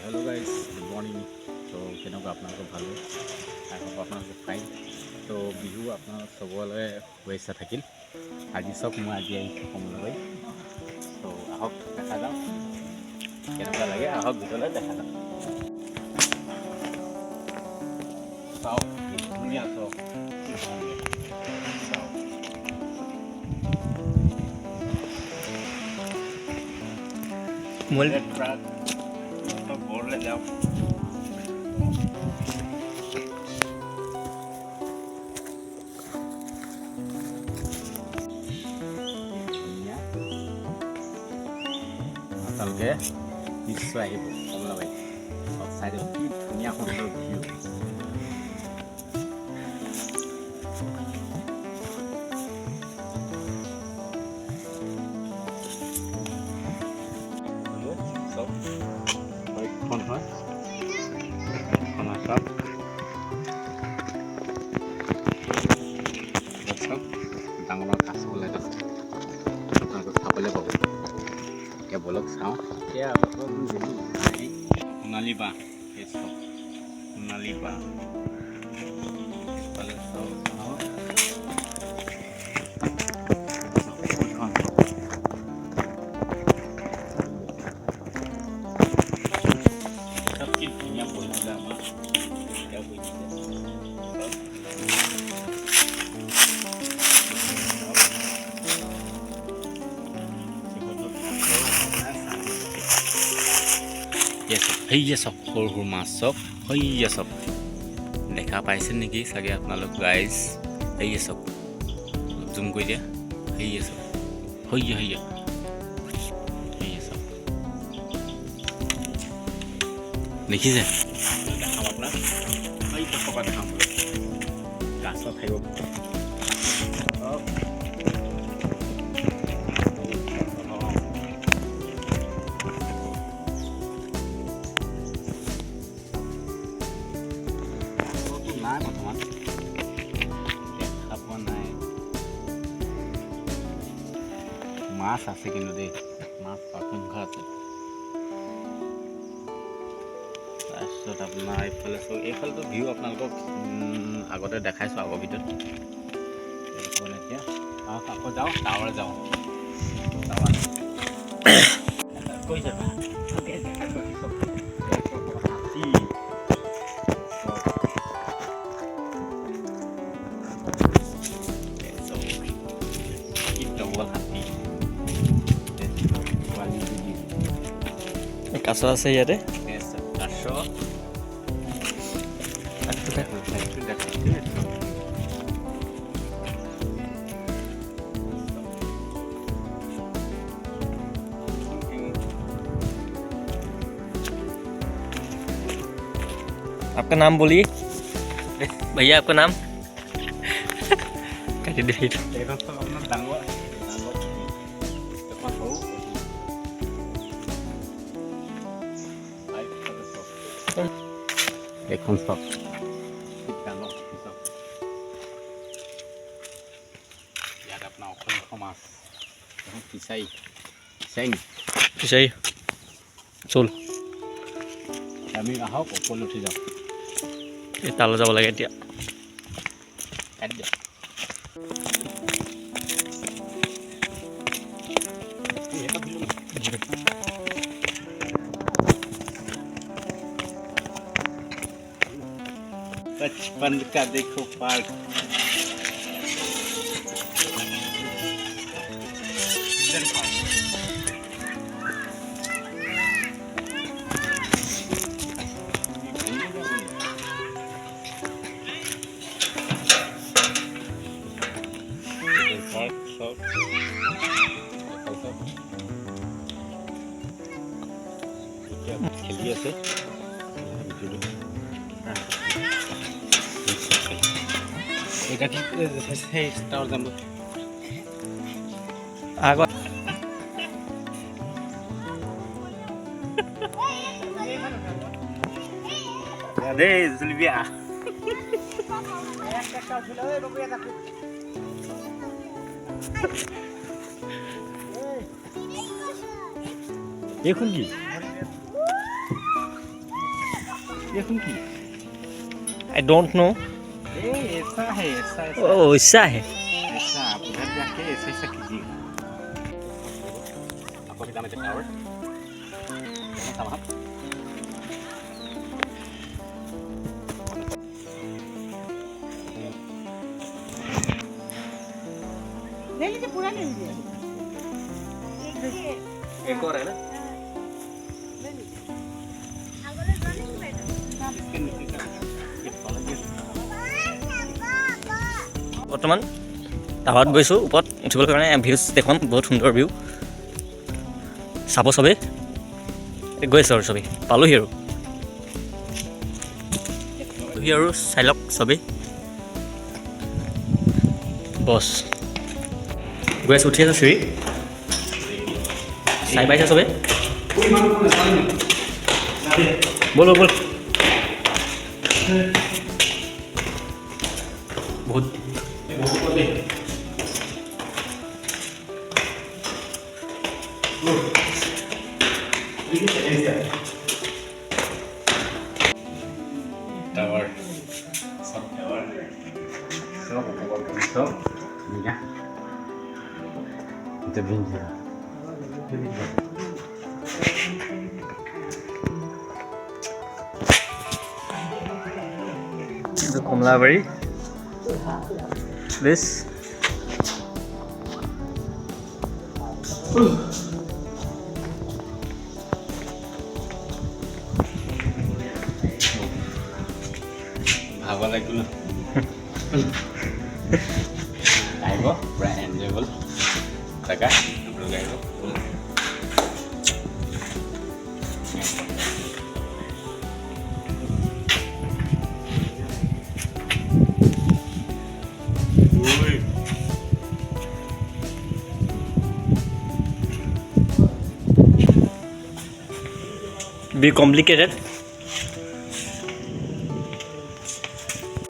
Hello guys good morning. तो केनेकुवा आपनालोक भाले I hope आपनालोक fine. तो बिहु आपनालोक सबले शुभेच्छा থাকিল। আজি सब मैं आज आहिছোঁ कमलाबाৰী। तो आहक দেখা যাওক केनेकुवा लागे, आहक ভিতৰলৈ দেখা যাওক। চাওক কি ধুনীয়া চাওক চাওক Mulai ट्रक तो बोर्ड ले जाओ। আপোনালোকে নিশ্চয় আহিব কমলাবাৰী আৰু চাই দিব কি ধুনীয়া সুন্দৰ ভিউ। চব বাইকখন হয় চব চব ডাঙৰ ডাঙৰ কাছ ওলাই আছে, আপোনালোকে চাবলৈ পাব। এতিয়া বলক চাওঁ। এতিয়া সোণালী বাঁহ, এই চব সোণালী বাঁহ পালে চব চাওঁ। চব কি ধুনীয়া বনালে আমাৰ এতিয়া বুজিছে। ये सब সৰু সৰু মাছ চব হইয়া চব দেখা পাইছে নেকি চাগে আপোনালোক গাইজ। হইয়া চব জুম কৰি দিয়া। হইয়া চব হইয়া হইয়া হইয়া চব দেখিছে। দেখাম আপোনাক এই টকা দেখাম গাছ থাকিব। নাই বৰ্তমান দেখা পোৱা নাই। মাছ আছে কিন্তু দেই, মাছ অসংখ্য আছে। তাৰপিছত আপোনাৰ এইফালে চব এইফালেতো ভিউ আপোনালোকক আগতে দেখাইছোঁ আগৰ ভিতৰত। এতিয়া আকৌ যাওঁ টাৱাৰ যাওঁ টাৱাৰ কৈ যাবা কাছ আছে ইয়াতে। आपका नाम बोलिए भैया, आपका नाम काटी दे। এখন চব ইয়াত আপোনাৰ অসংখ্য মাছ ফিচাৰী ফিচাৰী চল আমি আহক ওপৰলৈ উঠি যাওঁ। এই তালৈ যাব লাগে এতিয়া। কাটি দিয়ক। बचपन का देखो पार्क। खेली আছে এটা ঠিক সেই টাওয়ার যাব আগত দে জুলবিয়া দেখুন কি ये सुन की आई डोंट नो ए ऐसा है ऐसा ऐसा ओ ऐसा है ऐसा आप घर जाके ऐसा ऐसा कीजिएगा आपको भी जाना चाहिए टावर sama ले लीजिए पूरा ले लीजिए एक और है ना বৰ্তমান টাৱাৰত গৈছোঁ ওপৰত উঠিবলৈ কাৰণে ভিউজ দেখোন বহুত সুন্দৰ ভিউ চাব চবেই গৈ আছোঁ আৰু চবেই পালোহি আৰু চাই লওক চবেই বছ গৈ আছোঁ উঠি আছোঁ চিৰি চাই পাইছে চবেই ব'ল ব'ল বহুত tower sub tower so ya itu bingung itu Komlabari this ভাগৰ লাগিল আহিব পুৰা এনজয়েবল জেগা আপোনালোকে আহিব be complicated